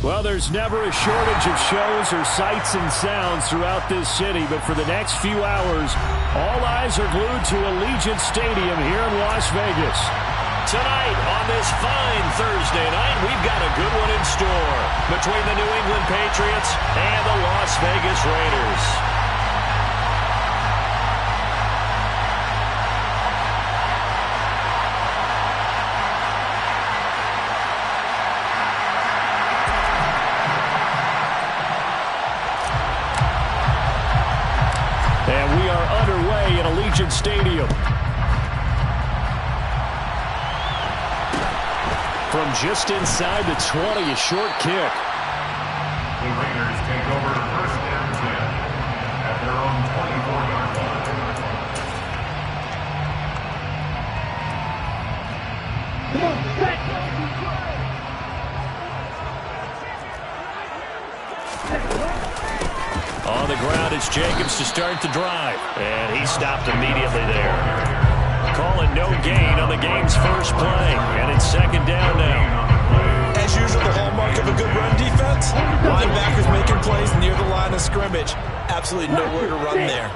Well, there's never a shortage of shows or sights and sounds throughout this city, but for the next few hours, all eyes are glued to Allegiant Stadium here in Las Vegas. Tonight on this fine Thursday night, we've got a good one in store between the New England Patriots and the Las Vegas Raiders. And we are underway at Allegiant Stadium. From just inside the 20, a short kick. The Raiders take over first and 10 at their own 24-yard line. On the ground, it's Jacobs to start the drive. And he stopped immediately there. Calling no gain on the game's first play. And it's second down now. As usual, the hallmark of a good run defense, linebackers making plays near the line of scrimmage. Absolutely nowhere to run there.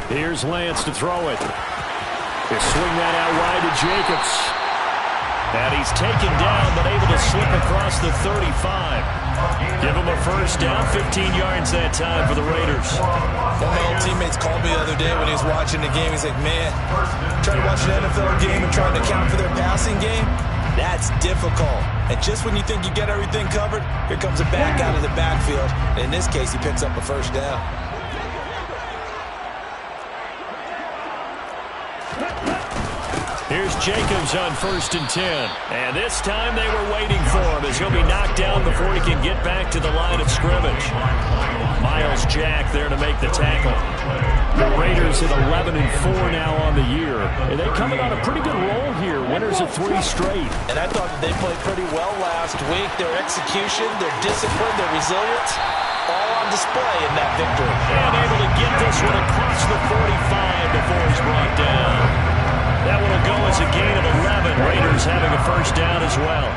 Here's Lance to throw it. They swing that out wide to Jacobs. And he's taken down, but able to slip across the 35. Give him a first down, 15 yards that time for the Raiders. One of my old teammates called me the other day when he was watching the game. He's like, man, trying to watch an NFL game and trying to account for their passing game, that's difficult. And just when you think you get everything covered, here comes a back out of the backfield. And in this case, he picks up a first down. Here's Jacobs on 1st and 10. And this time they were waiting for him as he'll be knocked down before he can get back to the line of scrimmage. Miles Jack there to make the tackle. The Raiders at 11-4 now on the year. And they're coming on a pretty good roll here. Winners of 3 straight. And I thought that they played pretty well last week. Their execution, their discipline, their resilience, all on display in that victory. And able to get this one across the 45 before he's brought down. That one will go as a gain of 11. Raiders having a first down as well.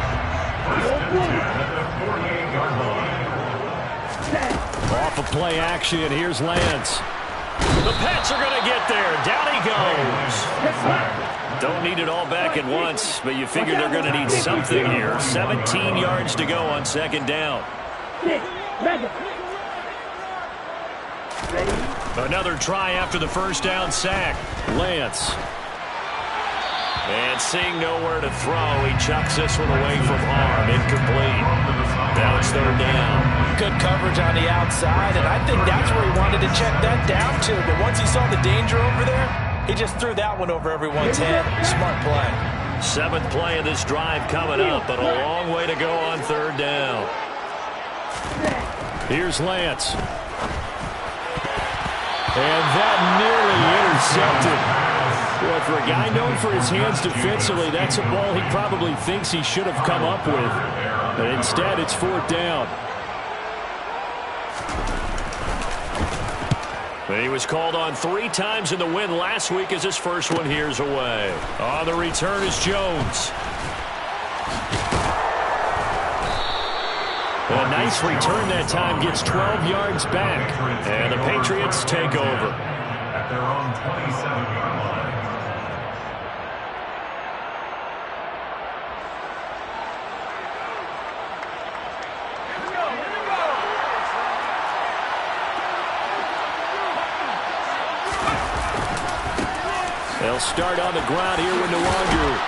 Off of play action, here's Lance. The Pats are going to get there. Down he goes. Don't need it all back at once, but you figure they're going to need something here. 17 yards to go on second down. Another try after the first down sack. Lance. And seeing nowhere to throw, he chucks this one away from harm. Incomplete. Now it's third down. Good coverage on the outside, and I think that's where he wanted to check that down to. But once he saw the danger over there, he just threw that one over everyone's head. Smart play. 7th play of this drive coming up, but a long way to go on third down. Here's Lance. And that nearly intercepted. Well, for a guy known for his hands defensively, that's a ball he probably thinks he should have come up with. But instead, it's 4th down. He was called on 3 times in the win last week as his first one here's away. On the return is Jones. A nice return that time, gets 12 yards back. And the Patriots take over. At their own 27-yard line. They'll start on the ground here with Nwangu.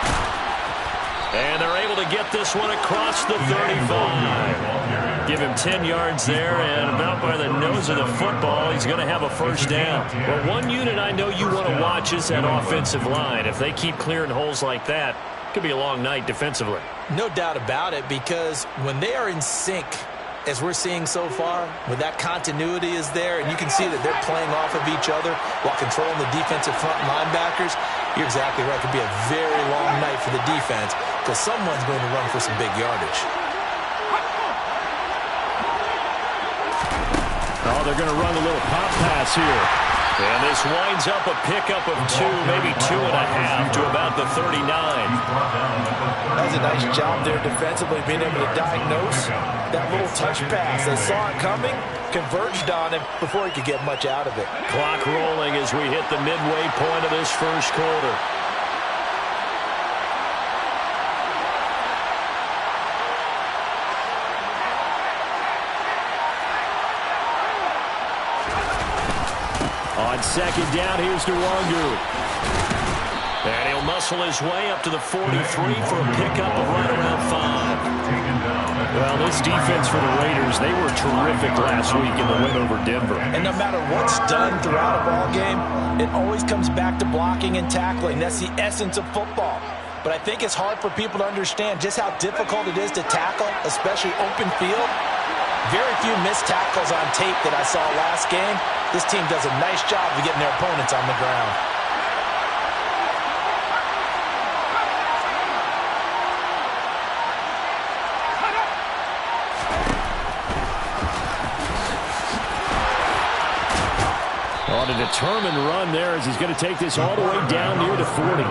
And they're able to get this one across the 35. Give him 10 yards there, and about by the nose of the football, he's going to have a first down. Well, one unit I know you want to watch is that offensive line. If they keep clearing holes like that, it could be a long night defensively. No doubt about it, because when they are in sync, as we're seeing so far, when that continuity is there, and you can see that they're playing off of each other while controlling the defensive front linebackers, you're exactly right. It could be a very long night for the defense because someone's going to run for some big yardage. Oh, they're going to run a little pop pass here. And this winds up a pickup of 2, maybe 2.5 to about the 39. That was a nice job there defensively, being able to diagnose that little touch pass. They saw it coming, converged on him before he could get much out of it. Clock rolling as we hit the midway point of this first quarter. On second down, here's Nwangu. And he'll muscle his way up to the 43 for a pickup of right around 5. Well, this defense for the Raiders, they were terrific last week in the win over Denver. And no matter what's done throughout a ball game, it always comes back to blocking and tackling. That's the essence of football. But I think it's hard for people to understand just how difficult it is to tackle, especially open field. Very few missed tackles on tape that I saw last game. This team does a nice job of getting their opponents on the ground. On a determined run there as he's going to take this all the way down near the 40.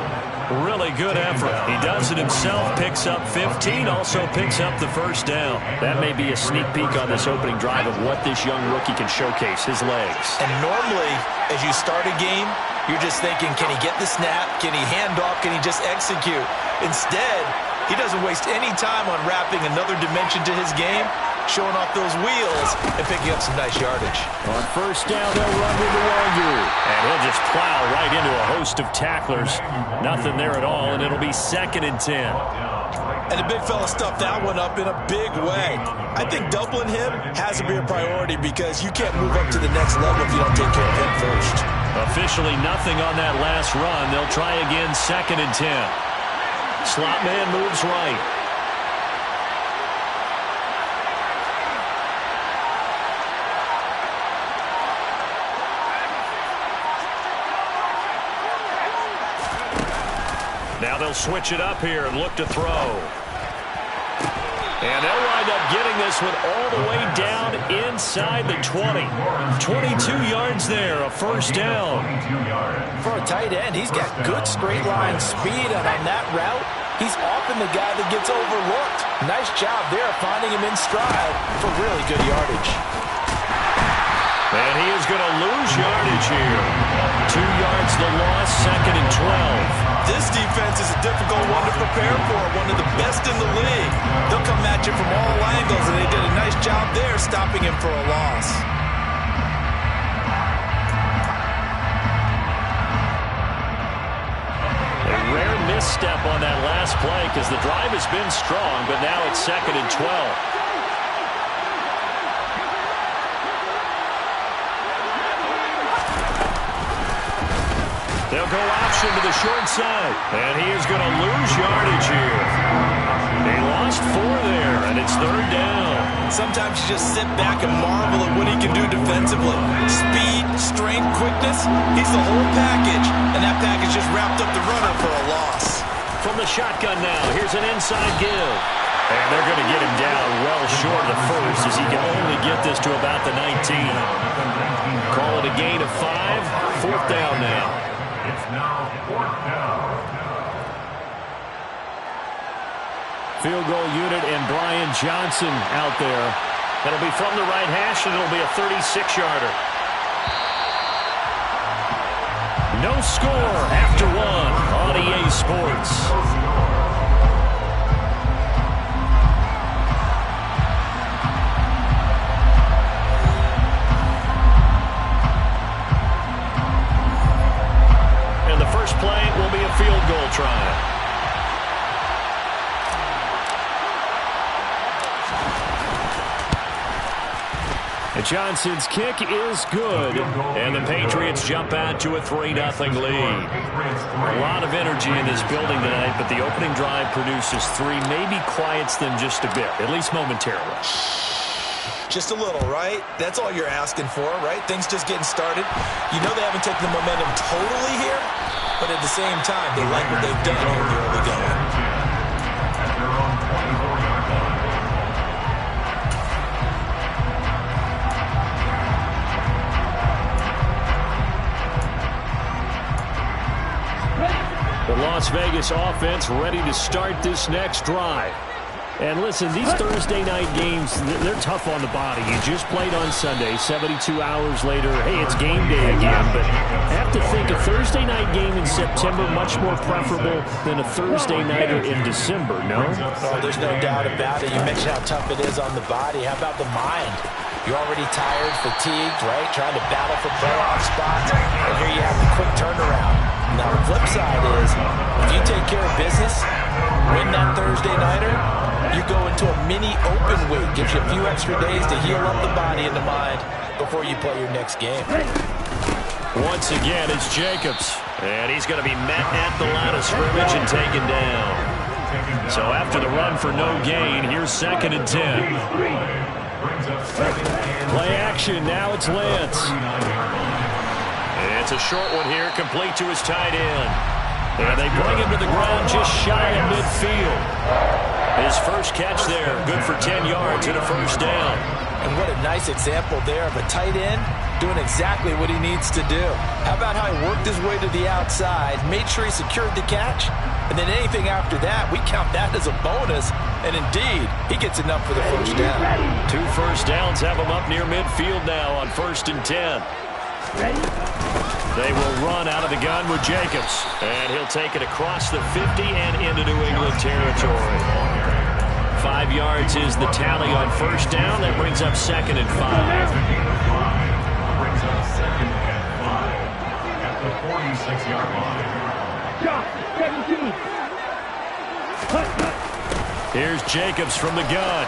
Really good effort. He does it himself, picks up 15, also picks up the first down. That may be a sneak peek on this opening drive of what this young rookie can showcase, his legs. And normally, as you start a game, you're just thinking, can he get the snap? Can he hand off? Can he just execute? Instead, he doesn't waste any time on wrapping another dimension to his game, showing off those wheels and picking up some nice yardage. On first down, they'll run with Nwangu. And he'll just plow right into a host of tacklers. Nothing there at all, and it'll be 2nd and 10. And the big fella stuffed that one up in a big way. I think doubling him has to be a priority because you can't move up to the next level if you don't take care of him first. Officially nothing on that last run. They'll try again, 2nd and 10. Slot man moves right. Now they'll switch it up here and look to throw. And they'll wind up getting this one all the way down inside the 20. 22 yards there, a first down. For a tight end, he's got good straight line speed, and on that route, he's often the guy that gets overlooked. Nice job there finding him in stride for really good yardage. And he is going to lose yardage here. 2 yards the loss, 2nd and 12. This defense is a difficult one to prepare for, one of the best in the league. They'll come at you from all angles, and they did a nice job there stopping him for a loss. A rare misstep on that last play because the drive has been strong, but now it's 2nd and 12. They'll go option to the short side. And he is going to lose yardage here. He lost 4 there, and it's 3rd down. Sometimes you just sit back and marvel at what he can do defensively. Speed, strength, quickness, he's the whole package. And that package just wrapped up the runner for a loss. From the shotgun now, here's an inside give. And they're going to get him down well short of the first as he can only get this to about the 19. Call it a gain of 5, 4th down now. It's now 4th down. Field goal unit and Brian Johnson out there. It'll be from the right hash, and it'll be a 36-yarder. No score after 1 on EA Sports. First play will be a field goal try. And Johnson's kick is good, and the Patriots jump out to a 3-0 lead. A lot of energy in this building tonight, but the opening drive produces 3, maybe quiets them just a bit, at least momentarily. Just a little, right? That's all you're asking for, right? Things just getting started. You know they haven't taken the momentum totally here, but at the same time, they like what they've done in the early going. At their own 24-yard line. The Las Vegas offense ready to start this next drive. And listen, these Thursday night games, they're tough on the body. You just played on Sunday, 72 hours later, hey, it's game day again. But I have to think a Thursday night game in September much more preferable than a Thursday nighter in December, no? Oh, there's no doubt about it. You mentioned how tough it is on the body. How about the mind? You're already tired, fatigued, right? Trying to battle for playoff spots. And here you have the quick turnaround. Now, the flip side is, if you take care of business, win that Thursday nighter, you go into a mini open week. Gives you a few extra days to heal up the body and the mind before you play your next game. Once again, it's Jacobs. And he's going to be met at the line of scrimmage and taken down. So after the run for no gain, here's 2nd and 10. Play action. Now it's Lance. It's a short one here, complete to his tight end. And they bring him to the ground just shy of midfield. His first catch there, good for 10 yards and a first down. And what a nice example there of a tight end doing exactly what he needs to do. How about how he worked his way to the outside, made sure he secured the catch, and then anything after that, we count that as a bonus. And indeed, he gets enough for the first down. 2 first downs have him up near midfield now on 1st and 10. They will run out of the gun with Jacobs. And he'll take it across the 50 and into New England territory. 5 yards is the tally on first down. That brings up 2nd and 5. Brings up 2nd and 5 at the 46-yard line. Here's Jacobs from the gun.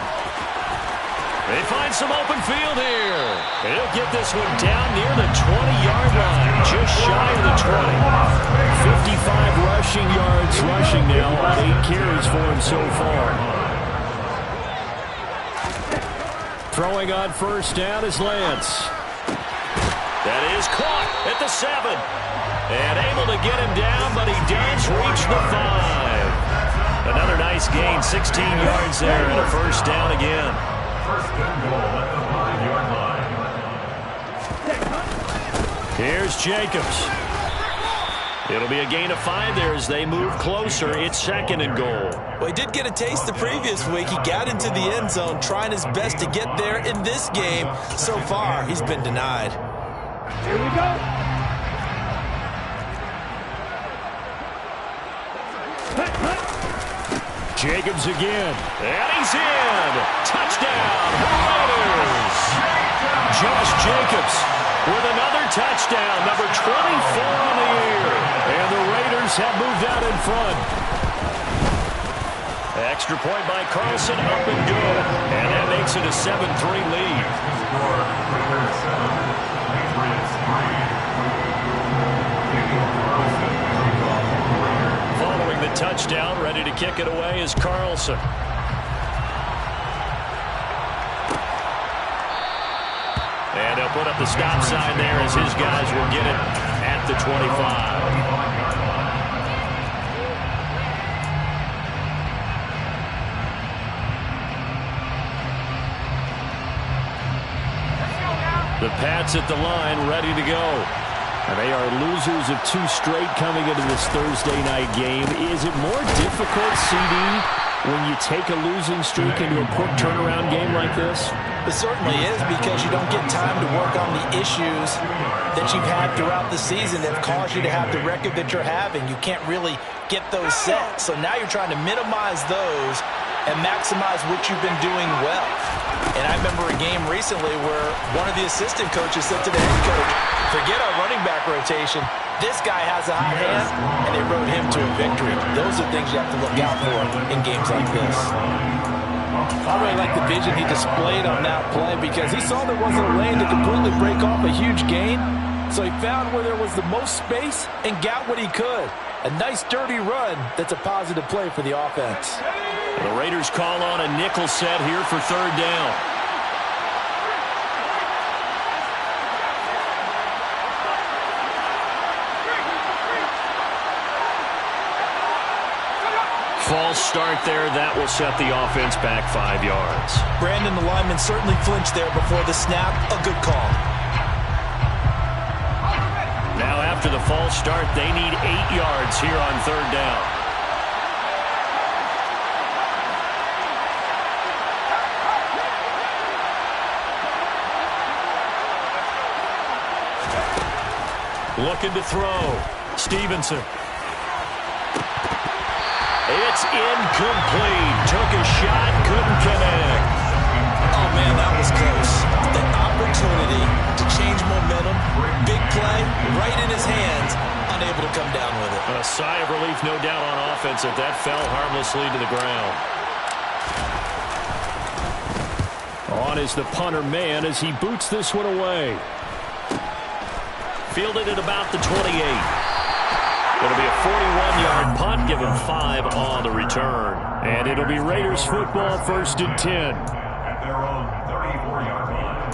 They find some open field here. He'll get this one down near the 20-yard line, just shy of the 20. 55 rushing yards rushing now on 8 carries for him so far. Throwing on first down is Lance. That is caught at the 7. And able to get him down, but he does reach the 5. Another nice gain, 16 yards there, and a first down again. First and goal at the 5-yard line. Here's Jacobs. It'll be a gain of 5 there as they move closer. It's 2nd and goal. Well, he did get a taste the previous week. He got into the end zone, trying his best to get there in this game. So far, he's been denied. Here we go. Jacobs again. And he's in. Touchdown, Raiders. Josh Jacobs with another touchdown, number 24 on the year. And the Raiders have moved out in front. Extra point by Carlson, up and good. And that makes it a 7-3 lead. Score, Raiders 7, Patriots 3. Following the touchdown, ready to kick it away is Carlson. And they'll put up the stop sign there as his guys will get it at the 25. The Pats at the line, ready to go. And they are losers of 2 straight coming into this Thursday night game. Is it more difficult, CD, when you take a losing streak into a quick turnaround game like this? It certainly is, because you don't get time to work on the issues that you've had throughout the season that have caused you to have the record that you're having. You can't really get those set. So now you're trying to minimize those and maximize what you've been doing well. And I remember a game recently where one of the assistant coaches said to the head coach, forget our running back rotation. This guy has a hot hand, and they rode him to a victory. Those are things you have to look out for in games like this. I really like the vision he displayed on that play, because he saw there wasn't a lane to completely break off a huge gain. So he found where there was the most space and got what he could. A nice, dirty run that's a positive play for the offense. The Raiders call on a nickel set here for 3rd down. False start there. That will set the offense back 5 yards. Brandon, the lineman, certainly flinched there before the snap. A good call. Now after the false start. They need 8 yards here on third down. Looking to throw. Stevenson. It's incomplete. Took a shot, couldn't connect. Oh, man, that was close. The opportunity to change momentum, big play, right in his hands, unable to come down with it. A sigh of relief, no doubt, on offense if that fell harmlessly to the ground. On is the punter man as he boots this one away. Fielded at about the 28. It'll be a 41-yard punt, give him 5 on the return. And it'll be Raiders football, 1st and 10. At their own 34-yard line.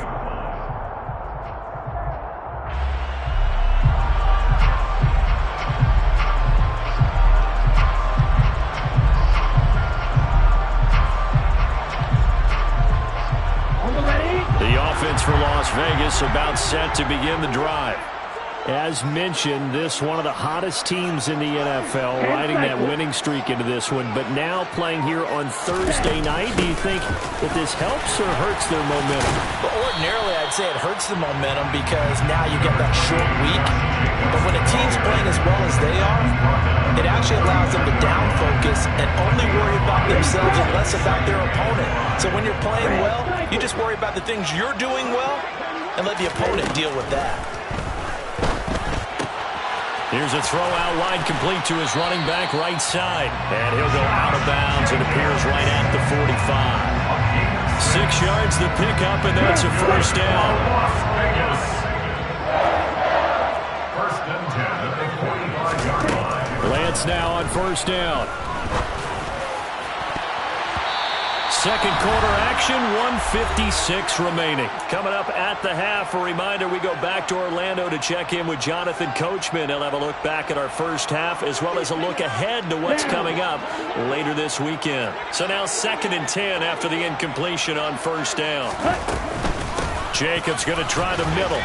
The offense for Las Vegas about set to begin the drive. As mentioned, this one of the hottest teams in the NFL, riding that winning streak into this one, but now playing here on Thursday night. Do you think that this helps or hurts their momentum? But ordinarily, I'd say it hurts the momentum because now you get that short week. But when a team's playing as well as they are, it actually allows them to down focus and only worry about themselves and less about their opponent. So when you're playing well, you just worry about the things you're doing well and let the opponent deal with that. Here's a throw out wide, complete to his running back right side. And he'll go out of bounds. It appears right at the 45. 6 yards the pickup, and that's a first down. First and 10 at the 45-yard line. Lance now on first down. Second quarter action, 1:56 remaining. Coming up at the half, a reminder, we go back to Orlando to check in with Jonathan Coachman. He'll have a look back at our first half as well as a look ahead to what's coming up later this weekend. So now 2nd and 10 after the incompletion on first down. Jacobs going to try the middle.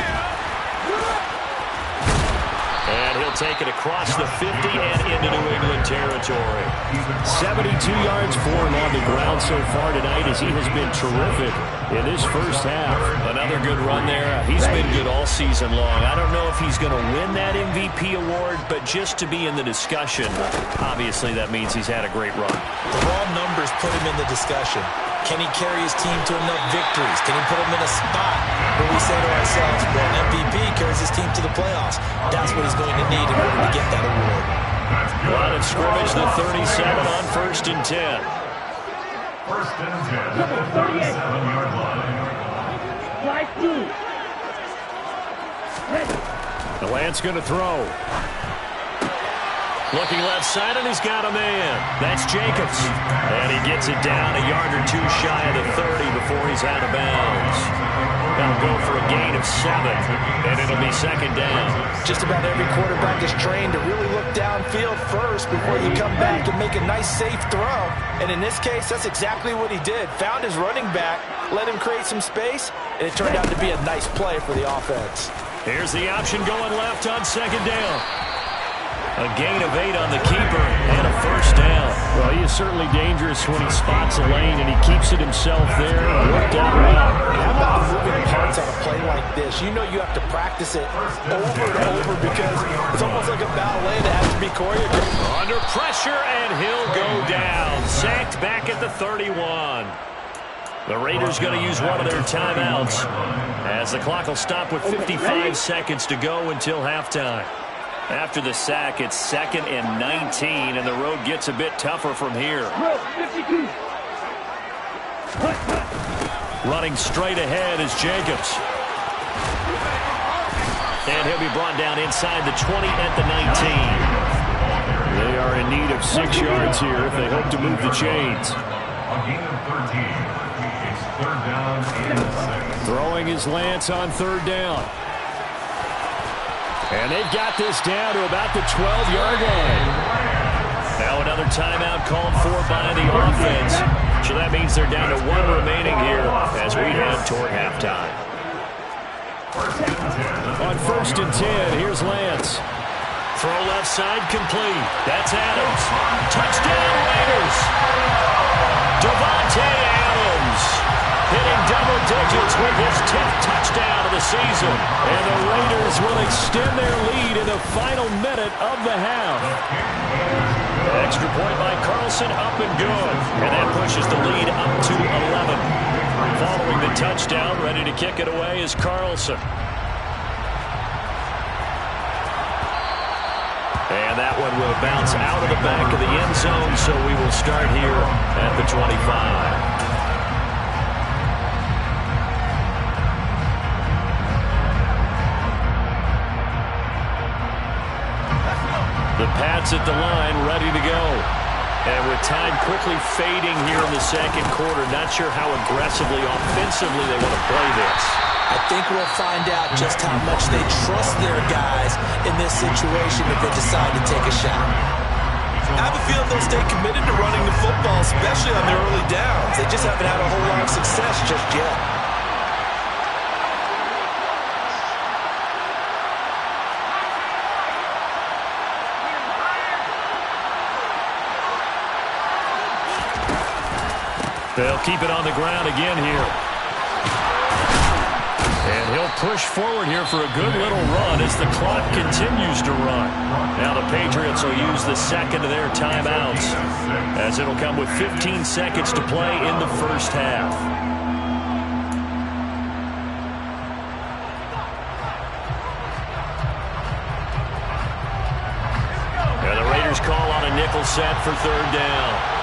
And he'll take it across the 50 and into New England territory. 72 yards for him on the ground so far tonight as he has been terrific in this first half. Another good run there. He's been good all season long. I don't know if he's going to win that MVP award, but just to be in the discussion, obviously that means he's had a great run. The raw numbers put him in the discussion. Can he carry his team to enough victories? Can he put them in a spot where we say to ourselves, well, MVP carries his team to the playoffs. That's what he's going to need in order to get that award. Line of scrimmage, the 37 on 1st and 10. First and 10 at the 37-yard line. The Lance going to throw. Looking left side, and he's got a man. That's Jacobs. And he gets it down a yard or two shy of the 30 before he's out of bounds. That'll go for a gain of 7, and it'll be 2nd down. Just about every quarterback is trained to really look downfield first before you come back and make a nice, safe throw. And in this case, that's exactly what he did. Found his running back, let him create some space, and it turned out to be a nice play for the offense. Here's the option going left on 2nd down. A gain of 8 on the keeper and a first down. Well, he is certainly dangerous when he spots a lane and he keeps it himself there. Worked out well. How about the moving parts on a play like this? You know you have to practice it over and over because it's almost like a ballet that has to be choreographed. Under pressure, and he'll go down. Sacked back at the 31. The Raiders going to use one of their timeouts as the clock will stop with 55 seconds to go until halftime. After the sack, it's 2nd and 19, and the road gets a bit tougher from here. Running straight ahead is Jacobs. And he'll be brought down inside the 20 at the 19. They are in need of 6 yards here if they hope to move the chains. A gain of 13. It's 3rd down and 6. Throwing his Lance on 3rd down. And they've got this down to about the 12-yard line. Now another timeout called for by the offense. So that means they're down to 1 remaining here as we head toward halftime. On 1st and 10, here's Lance. Throw left side complete. That's Adams. Touchdown Raiders. Davante Adams hitting double digits with his 10th touchdown of the season. And the Raiders will extend their lead in the final minute of the half. Extra point by Carlson, up and good. And that pushes the lead up to 11. Following the touchdown, ready to kick it away is Carlson. And that one will bounce out of the back of the end zone, so we will start here at the 25. The Pats at the line, ready to go. And with time quickly fading here in the second quarter, not sure how aggressively, offensively they want to play this. I think we'll find out just how much they trust their guys in this situation if they decide to take a shot. I have a feeling they'll stay committed to running the football, especially on their early downs. They just haven't had a whole lot of success just yet. They'll keep it on the ground again here. And he'll push forward here for a good little run as the clock continues to run. Now the Patriots will use the second of their timeouts, as it'll come with 15 seconds to play in the first half. And the Raiders call on a nickel set for 3rd down.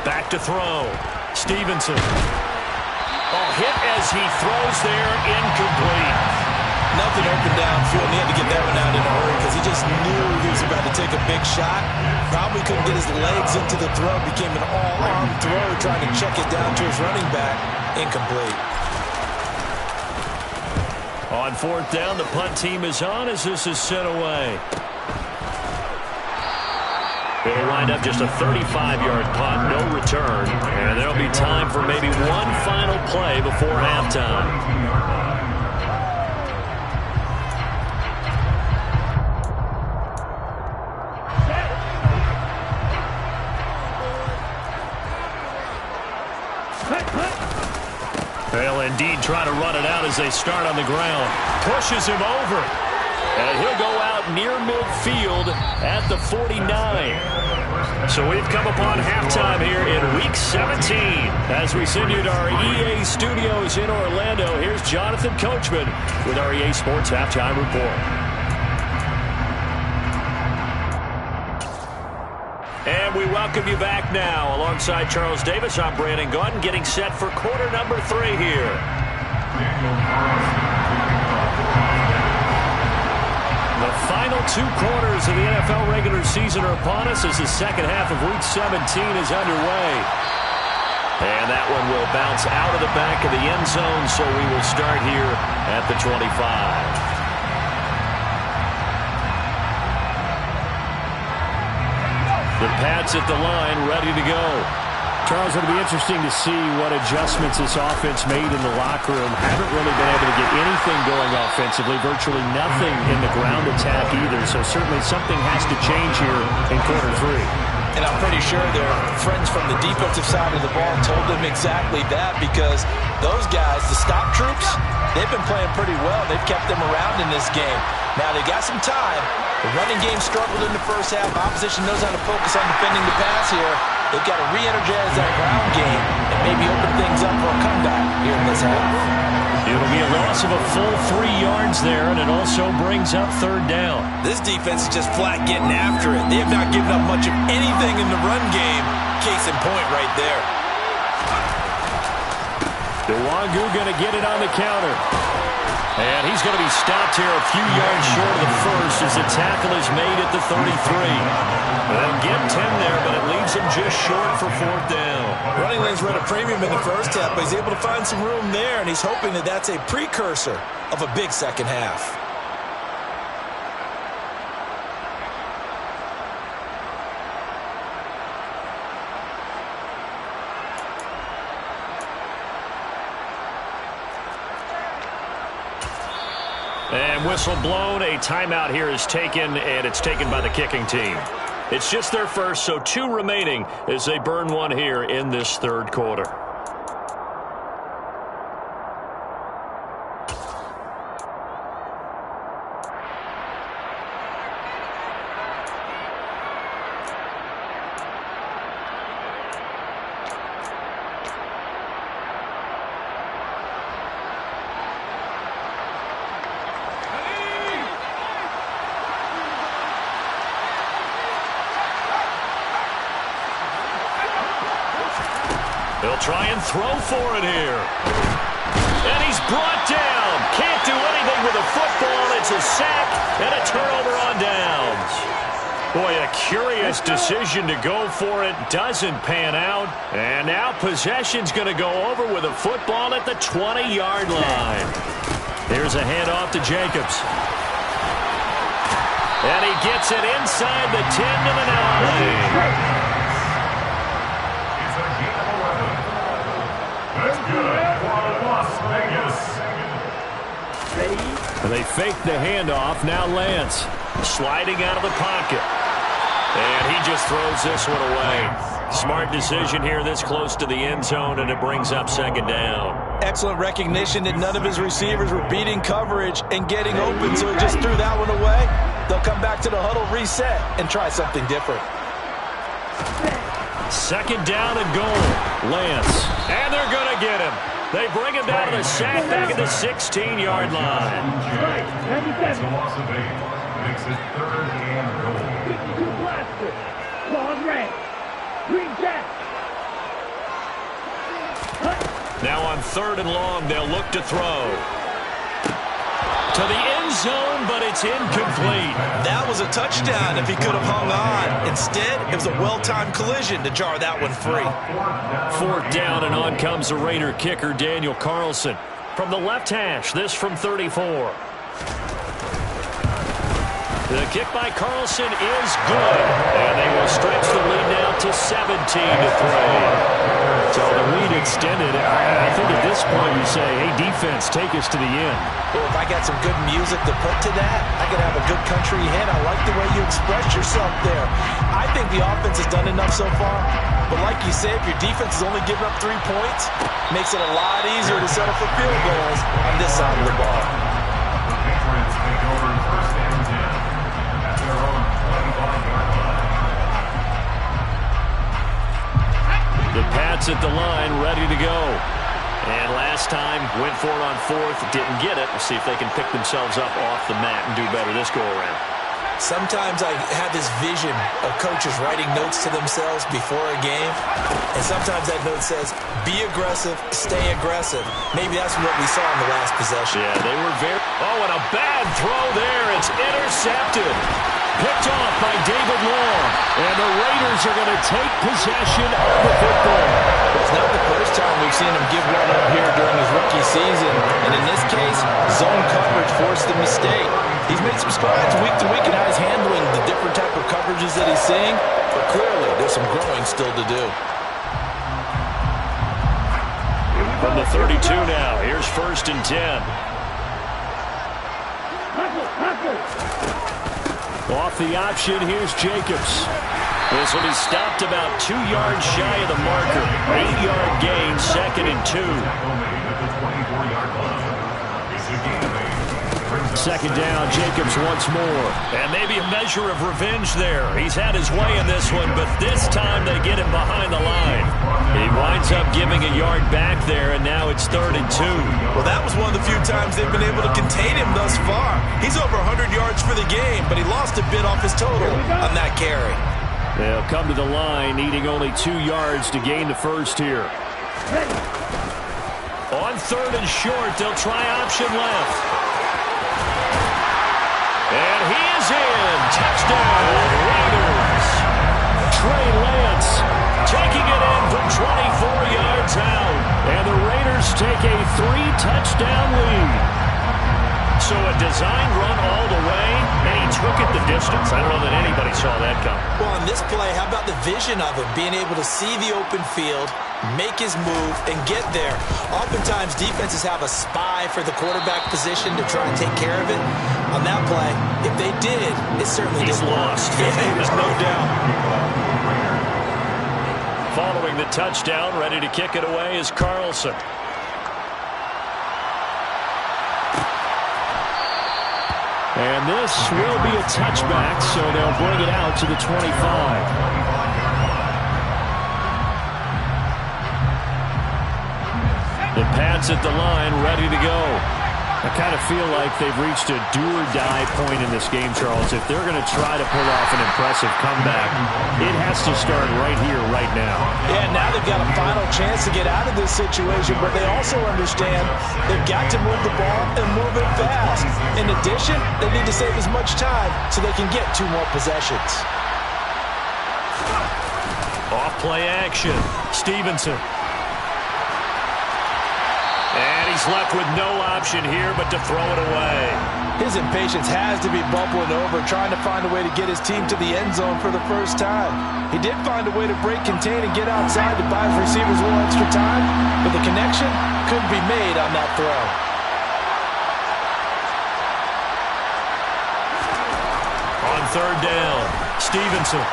Back to throw. Stevenson. Oh, hit as he throws there, incomplete. Nothing open downfield, and he had to get that one out in a hurry because he just knew he was about to take a big shot. Probably couldn't get his legs into the throw. Became an all-arm throw, trying to check it down to his running back. Incomplete. On 4th down, the punt team is on as this is sent away. It'll wind up just a 35-yard punt, no return. And there'll be time for maybe one final play before halftime. They'll indeed try to run it out as they start on the ground. Pushes him over. And he'll go out near midfield at the 49. So we've come upon halftime here in Week 17. As we send you to our EA studios in Orlando, here's Jonathan Coachman with our EA Sports Halftime Report. And we welcome you back now. Alongside Charles Davis, I'm Brandon Gaudin, getting set for quarter number 3 here. The final 2 quarters of the NFL regular season are upon us as the second half of Week 17 is underway. And that one will bounce out of the back of the end zone, so we will start here at the 25. The Pats at the line, ready to go. Charles, it'll be interesting to see what adjustments this offense made in the locker room. Haven't really been able to get anything going offensively, virtually nothing in the ground attack either. So certainly something has to change here in quarter 3. And I'm pretty sure their friends from the defensive side of the ball told them exactly that, because those guys, the stop troops, they've been playing pretty well. They've kept them around in this game. Now they got some time. The running game struggled in the first half. Opposition knows how to focus on defending the pass here. They've got to re-energize that ground game and maybe open things up for a comeback here in this half. It'll be a loss of a full 3 yards there, and it also brings up 3rd down. This defense is just flat getting after it. They have not given up much of anything in the run game. Case in point right there. Nwangu going to get it on the counter. And he's going to be stopped here a few yards short of the first as the tackle is made at the 33. They'll get 10 there, but it leaves him just short for fourth down. Running lanes run a premium in the first half, but he's able to find some room there, and he's hoping that that's a precursor of a big second half. And whistle blown. A timeout here is taken, and it's taken by the kicking team. It's just their first, so 2 remaining as they burn one here in this third quarter. They'll try and throw for it here. And he's brought down. Can't do anything with the football. It's a sack and a turnover on downs. Boy, a curious decision to go for it. Doesn't pan out. And now possession's going to go over with a football at the 20-yard line. Here's a handoff to Jacobs. And he gets it inside the 10 to the 9. They fake the handoff. Now Lance sliding out of the pocket. And he just throws this one away. Smart decision here this close to the end zone, and it brings up second down. Excellent recognition that none of his receivers were beating coverage and getting open, so he just threw that one away. They'll come back to the huddle, reset, and try something different. Second down and goal. Lance. And they're going to get him. They bring him down to the sack back at the 16-yard line. That's a loss of 8. Makes it third and goal. Blaster. Long red. Green jack. Now on third and long, they'll look to throw. To the end zone, but it's incomplete. That was a touchdown if he could have hung on. Instead, it was a well-timed collision to jar that one free. Fourth down, and on comes the Raider kicker, Daniel Carlson. From the left hash, this from 34. The kick by Carlson is good. And they will stretch the lead now to 17-3. So the lead extended. I think at this point you say, hey, defense, take us to the end. Well, if I got some good music to put to that, I could have a good country hit. I like the way you express yourself there. I think the offense has done enough so far. But like you said, if your defense is only giving up 3 points, makes it a lot easier to settle for field goals on this side of the ball. The Patriots take over first and 10 at their own 25-yard line. The Pats at the line, ready to go. And last time, went for it on fourth, didn't get it. We'll see if they can pick themselves up off the mat and do better this go-around. Sometimes I have this vision of coaches writing notes to themselves before a game, and sometimes that note says, be aggressive, stay aggressive. Maybe that's what we saw in the last possession. Yeah, they were very... Oh, and a bad throw there. It's intercepted. Picked off by David Long. And the Raiders are going to take possession of the football. It's not the first time we've seen him give one up here during his rookie season. And in this case, zone coverage forced the mistake. He's made some strides week to week in how he's handling the different type of coverages that he's seeing. But clearly, there's some growing still to do. From the 32 now, here's first and 10. Off the option, here's Jacobs. This will be stopped about 2 yards shy of the marker. 8-yard gain, second and 2. Second down, Jacobs once more. And maybe a measure of revenge there. He's had his way in this one, but this time they get him behind the line. He winds up giving a yard back there, and now it's third and 2. Well, that was one of the few times they've been able to contain him thus far. He's over 100 yards for the game, but he lost a bit off his total on that carry. They'll come to the line, needing only 2 yards to gain the first here. On third and short, they'll try option left. And he is in. Touchdown, Raiders. Trey Lance taking it in from 24 yards out. And the Raiders take a 3-touchdown lead. So a designed run all the way, and he took it the distance. I don't know that anybody saw that coming. Well, on this play, how about the vision of him, being able to see the open field, make his move, and get there. Oftentimes, defenses have a spy for the quarterback position to try and take care of it. On that play, if they did, it certainly He's didn't lost. Yeah, there's no doubt. Following the touchdown, ready to kick it away is Carlson. And this will be a touchback, so they'll bring it out to the 25. The Pats at the line, ready to go. I kind of feel like they've reached a do-or-die point in this game, Charles. If they're going to try to pull off an impressive comeback, it has to start right here, right now. Yeah, now they've got a final chance to get out of this situation, but they also understand they've got to move the ball and move it fast. In addition, they need to save as much time so they can get 2 more possessions. Off-play action. Stevenson. And he's left with no option here but to throw it away. His impatience has to be bubbling over, trying to find a way to get his team to the end zone for the first time. He did find a way to break contain and get outside to buy his receivers a little extra time, but the connection couldn't be made on that throw. On 3rd down, Stevenson.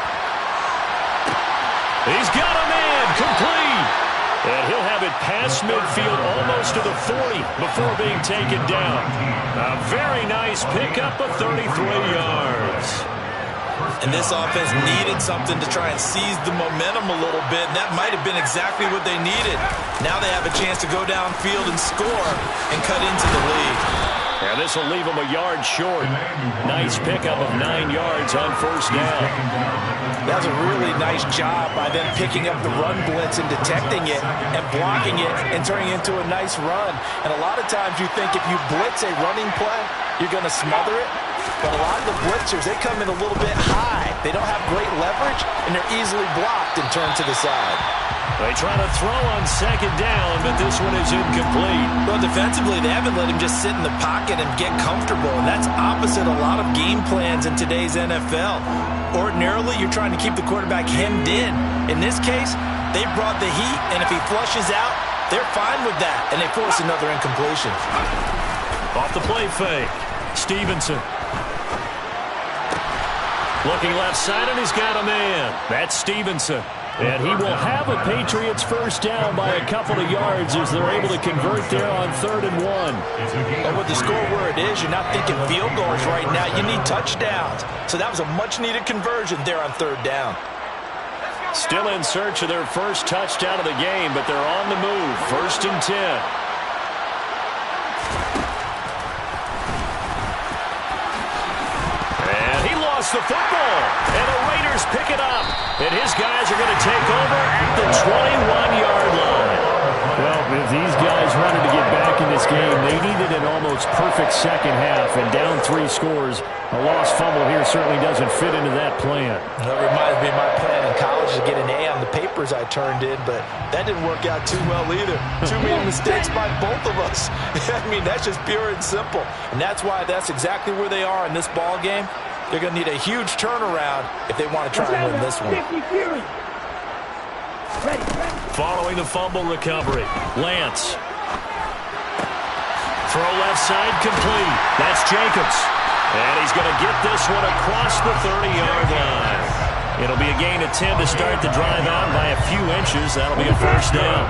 He's got a man, complete. And he'll have it past midfield almost to the 40 before being taken down. A very nice pickup of 33 yards. And this offense needed something to try and seize the momentum a little bit, and that might have been exactly what they needed. Now they have a chance to go downfield and score and cut into the lead. And this will leave them a yard short. Nice pickup of 9 yards on 1st down. That was a really nice job by them picking up the run blitz and detecting it and blocking it and turning it into a nice run. And a lot of times you think if you blitz a running play, you're going to smother it. But a lot of the blitzers, they come in a little bit high. They don't have great leverage, and they're easily blocked and turned to the side. They try to throw on 2nd down, but this one is incomplete. Well, defensively, they haven't let him just sit in the pocket and get comfortable, and that's opposite a lot of game plans in today's NFL. Ordinarily, you're trying to keep the quarterback hemmed in. In this case, they brought the heat, and if he flushes out, they're fine with that, and they force another incompletion. Off the play fake, Stevenson. Looking left side, and he's got a man. That's Stevenson. And he will have a Patriots 1st down by a couple of yards as they're able to convert there on 3rd and 1. And with the score where it is, you're not thinking field goals right now. You need touchdowns. So that was a much-needed conversion there on 3rd down. Still in search of their first touchdown of the game, but they're on the move. 1st and 10. And he lost the football. And the Raiders pick it up. And his guys are going to take over at the 21-yard line. Well, if these guys wanted to get back in this game, they needed an almost perfect second half. And down 3 scores, a lost fumble here certainly doesn't fit into that plan. That reminds me of my plan in college to get an A on the papers I turned in, but that didn't work out too well either. Too many mistakes by both of us. I mean, that's just pure and simple. And that's why that's exactly where they are in this ball game. They're going to need a huge turnaround if they want to try and win this one. Following the fumble recovery, Lance. Throw left side complete. That's Jacobs. And he's going to get this one across the 30-yard line. It'll be a gain of 10 to start the drive out by a few inches. That'll be a 1st down.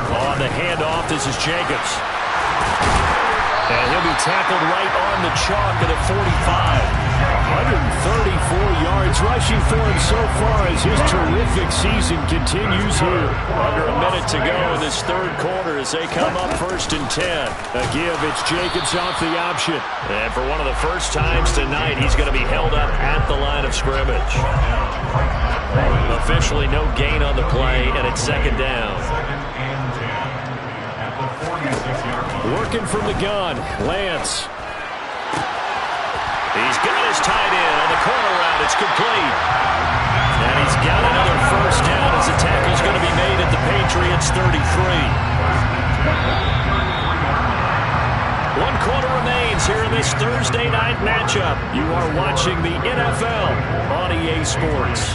On the handoff, this is Jacobs. And he'll be tackled right on the chalk at the 45. 134 yards rushing for him so far as his terrific season continues here. Under a minute to go in this 3rd quarter as they come up 1st and 10. A give, it's Jacobs off the option. And for one of the first times tonight, he's going to be held up at the line of scrimmage. Officially no gain on the play, and it's 2nd down. 2nd and 10 at the Working from the gun, Lance. He's got his tight end on the corner route. It's complete. And he's got another first down as the tackle's going to be made at the Patriots' 33. 1 quarter remains here in this Thursday night matchup. You are watching the NFL on EA Sports.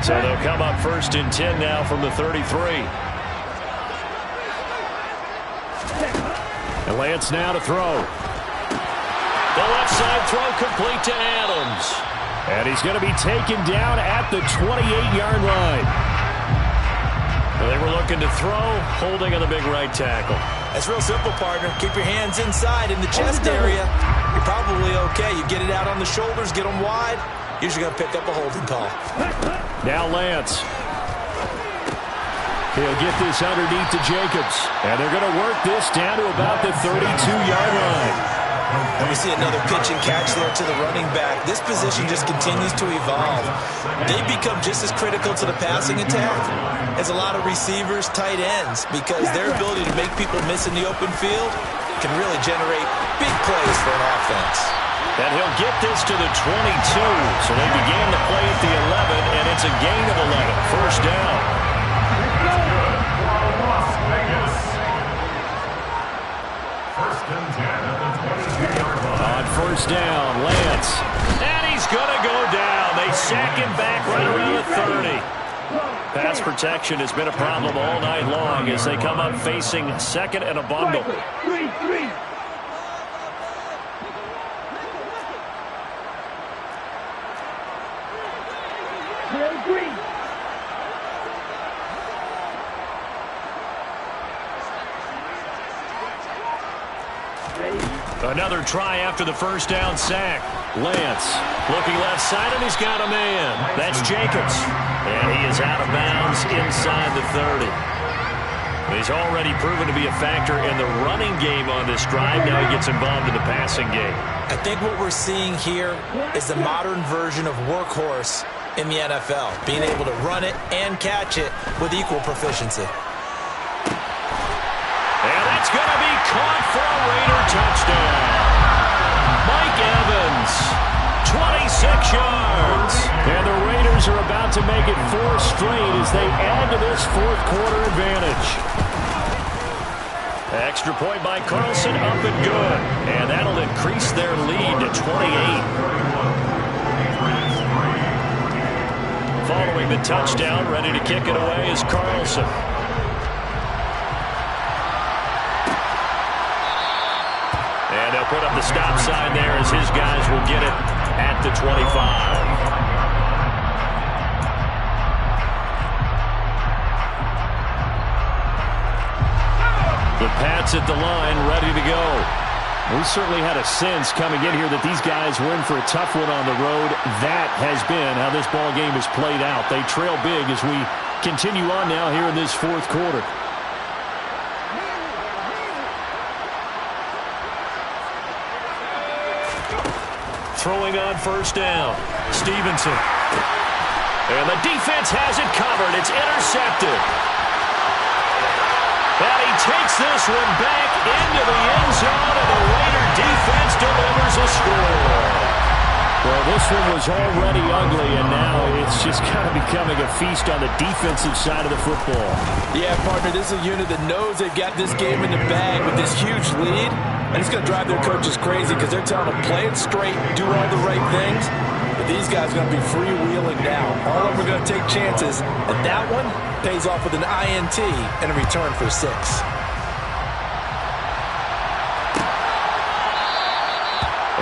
So they'll come up 1st and 10 now from the 33. And Lance now to throw. The left side throw complete to Adams. And he's going to be taken down at the 28-yard line. They were looking to throw, holding on the big right tackle. That's real simple, partner. Keep your hands inside in the chest area. You're probably okay. You get it out on the shoulders, get them wide. Usually going to pick up a holding call. Now Lance. He'll get this underneath to Jacobs. And they're going to work this down to about the 32-yard line. And we see another pitch and catch there to the running back. This position just continues to evolve. They become just as critical to the passing attack as a lot of receivers, tight ends, because their ability to make people miss in the open field can really generate big plays for an offense. And he'll get this to the 22. So they began the play at the 11, and it's a gain of 11. First down. On first down, Lance. And he's going to go down. They sack him back right around the 30. Pass protection has been a problem all night long as they come up facing second and a bundle. Another try after the first down sack. Lance looking left side, and he's got a man. That's Jacobs. And he is out of bounds inside the 30. He's already proven to be a factor in the running game on this drive. Now he gets involved in the passing game. I think what we're seeing here is the modern version of workhorse in the NFL, being able to run it and catch it with equal proficiency. And that's going to be caught for a Raider touchdown. Mike Evans, 26 yards. And the Raiders are about to make it 4 straight as they add to this fourth quarter advantage. Extra point by Carlson, up and good. And that'll increase their lead to 28. Following the touchdown, ready to kick it away is Carlson. And they'll put up the stop sign there as his guys will get it at the 25. The Pats at the line, ready to go. We certainly had a sense coming in here that these guys were in for a tough one on the road. That has been how this ball game has played out. They trail big as we continue on now here in this fourth quarter. Throwing on first down, Stevenson. And the defense has it covered. It's intercepted. And he takes this one back into the end zone, and the Raider defense delivers a score. Well, this one was already ugly, and now it's just kind of becoming a feast on the defensive side of the football. Yeah, partner, this is a unit that knows they've got this game in the bag with this huge lead. And it's going to drive their coaches crazy because they're telling them play it straight, do all the right things. But these guys are going to be freewheeling now. All of them are going to take chances. And that one pays off with an INT and a return for 6.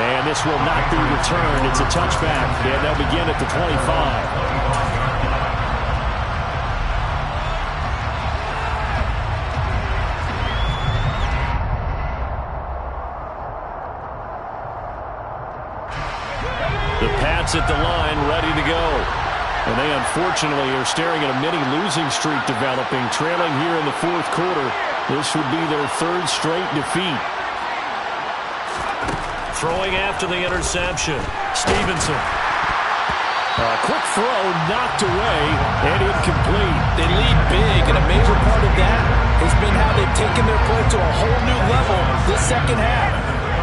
And this will not be returned. It's a touchback. And they'll begin at the 25. At the line, ready to go. And they unfortunately are staring at a mini losing streak developing, trailing here in the fourth quarter. This would be their 3rd straight defeat. Throwing after the interception. Stevenson. A quick throw knocked away and incomplete. They lead big, and a major part of that has been how they've taken their play to a whole new level this second half.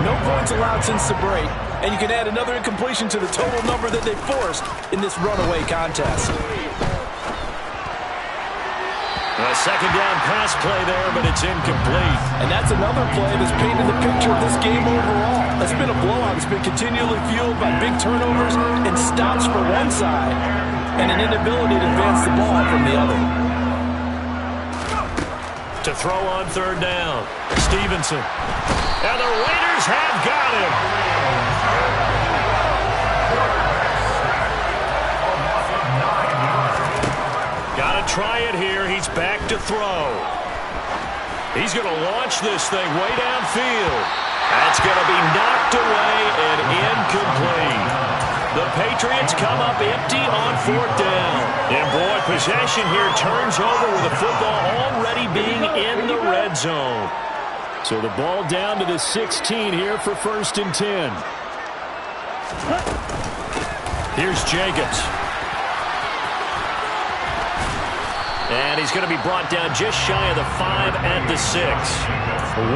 No points allowed since the break, and you can add another incompletion to the total number that they forced in this runaway contest. A second down pass play there, but it's incomplete. And that's another play that's painted the picture of this game overall. It's been a blowout. It's been continually fueled by big turnovers and stops for one side and an inability to advance the ball from the other. To throw on third down. Stevenson. And the Raiders have got him. Got to try it here. He's back to throw. He's going to launch this thing way downfield. That's going to be knocked away and incomplete. The Patriots come up empty on fourth down. And boy, possession here turns over with the football already being in the red zone. So the ball down to the 16 here for 1st and 10. Here's Jacobs. And he's going to be brought down just shy of the 5 at the 6.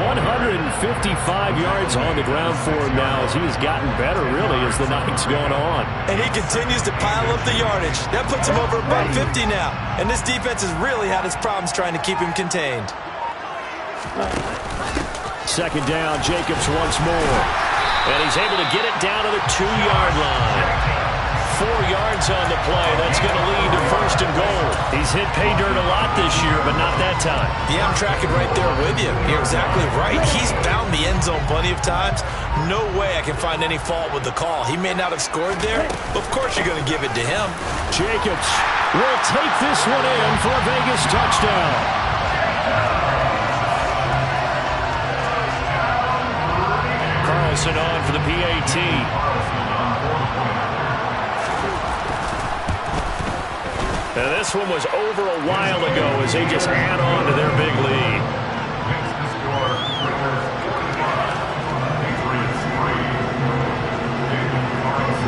155 yards on the ground for him now as he has gotten better, really, as the night's gone on. And he continues to pile up the yardage. That puts him over about 50 now. And this defense has really had its problems trying to keep him contained. Second down, Jacobs once more. And he's able to get it down to the 2-yard line. 4 yards on the play. That's going to lead to 1st and goal. He's hit pay dirt a lot this year, but not that time. Yeah, I'm tracking right there with you. You're exactly right. He's found the end zone plenty of times. No way I can find any fault with the call. He may not have scored there, but of course you're going to give it to him. Jacobs will take this one in for a Vegas touchdown. Carlson on for the PAT. And this one was over a while ago as they just add on to their big lead.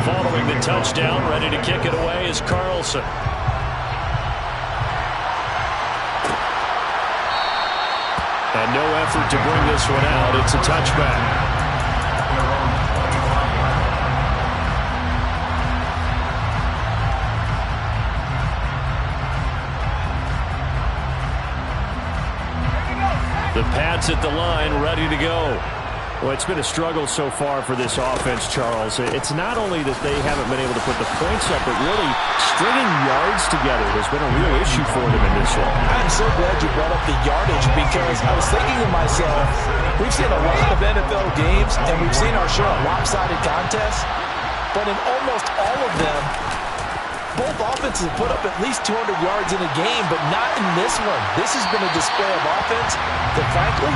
Following the touchdown, ready to kick it away is Carlson. And no effort to bring this one out. It's a touchback. The Pats at the line, ready to go. Well, it's been a struggle so far for this offense, Charles. It's not only that they haven't been able to put the points up, but really stringing yards together has been a real issue for them in this one. I'm so glad you brought up the yardage because I was thinking to myself, we've seen a lot of NFL games and we've seen our share of lopsided contests, but in almost all of them, both offenses have put up at least 200 yards in a game, but not in this one. This has been a display of offense that, frankly,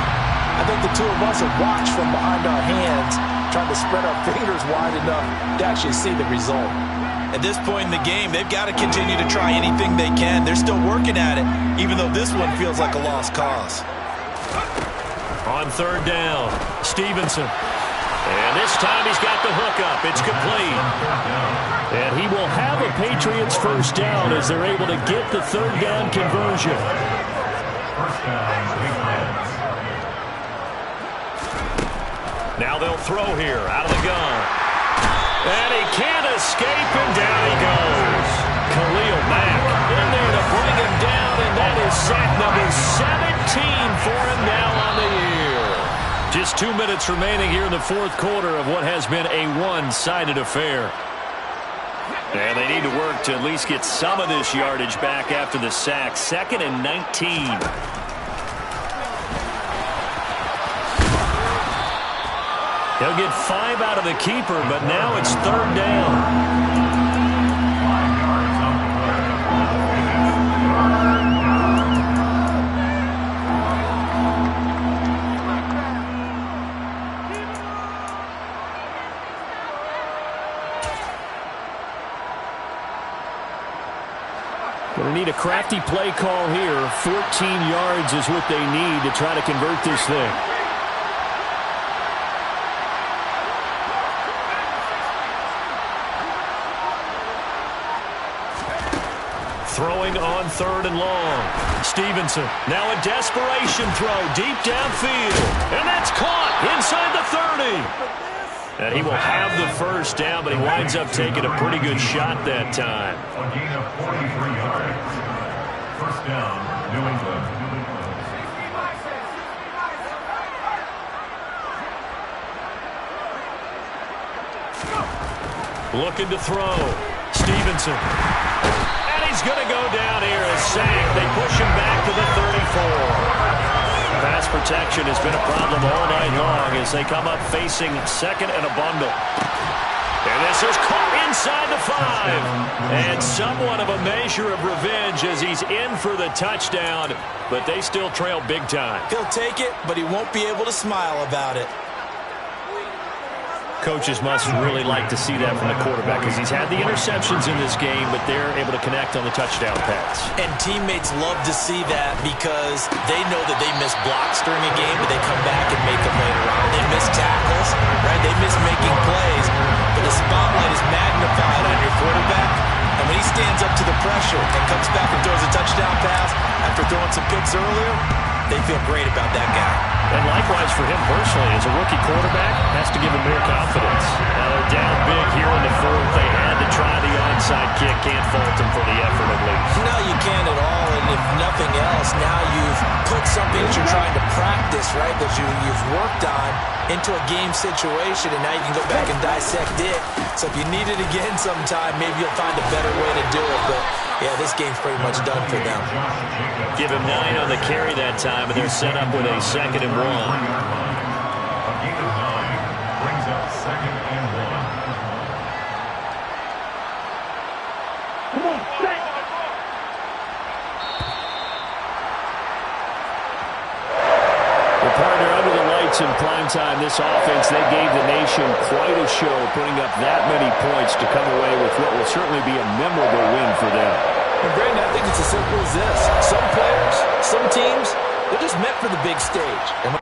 I think the two of us have watched from behind our hands, trying to spread our fingers wide enough to actually see the result. At this point in the game, they've got to continue to try anything they can. They're still working at it, even though this one feels like a lost cause. On third down, Stevenson. And this time he's got the hook up. It's complete. And he will have a Patriots first down as they're able to get the third down conversion. Now they'll throw here out of the gun. And he can't escape, and down he goes. Khalil Mack in there to bring him down, and that is sack number 17 for him now on the year. Just 2 minutes remaining here in the fourth quarter of what has been a one-sided affair. And they need to work to at least get some of this yardage back after the sack. 2nd and 19. He'll get 5 out of the keeper, but now it's third down. Going to need a crafty play call here. 14 yards is what they need to try to convert this thing. going on 3rd and long. Stevenson, now a desperation throw deep downfield. And that's caught inside the 30. And he will have the first down, but he winds up taking a pretty good shot that time. A gain of 43 yards. First down, New England. Looking to throw. Stevenson. And he's going to go down here as sacked. They push him back to the 34. Pass protection has been a problem all night long as they come up facing second and a bundle. And this is caught inside the 5. And somewhat of a measure of revenge as he's in for the touchdown, but they still trail big time. He'll take it, but he won't be able to smile about it. Coaches must really like to see that from the quarterback because he's had the interceptions in this game, but they're able to connect on the touchdown pass. And teammates love to see that because they know that they miss blocks during a game, but they come back and make them later on. They miss tackles, right? They miss making plays, but the spotlight is magnified on your quarterback. And when he stands up to the pressure and comes back and throws a touchdown pass after throwing some picks earlier, they feel great about that guy. And likewise for him personally, as a rookie quarterback, has to give him more confidence. Now they're down big here in the 4th. They had to try the onside kick. Can't fault them for the effort at least. No, you can't at all. And if nothing else, now you've put something that you're trying to practice, right, that you've worked on into a game situation, and now you can go back and dissect it. So if you need it again sometime, maybe you'll find a better way to do it. But, yeah, this game's pretty much done for them. Give him 9 on the carry that time, and they're set up with a 2nd and 1. A gain of 9 brings up 2nd and 1. Come on, set. The partner under the lights in primetime, this offense, they gave the nation quite a show, putting up that many points to come away with what will certainly be a memorable win for them. And Brandon, I think it's as simple as this. Some players, some teams, they're just meant for the big stage. And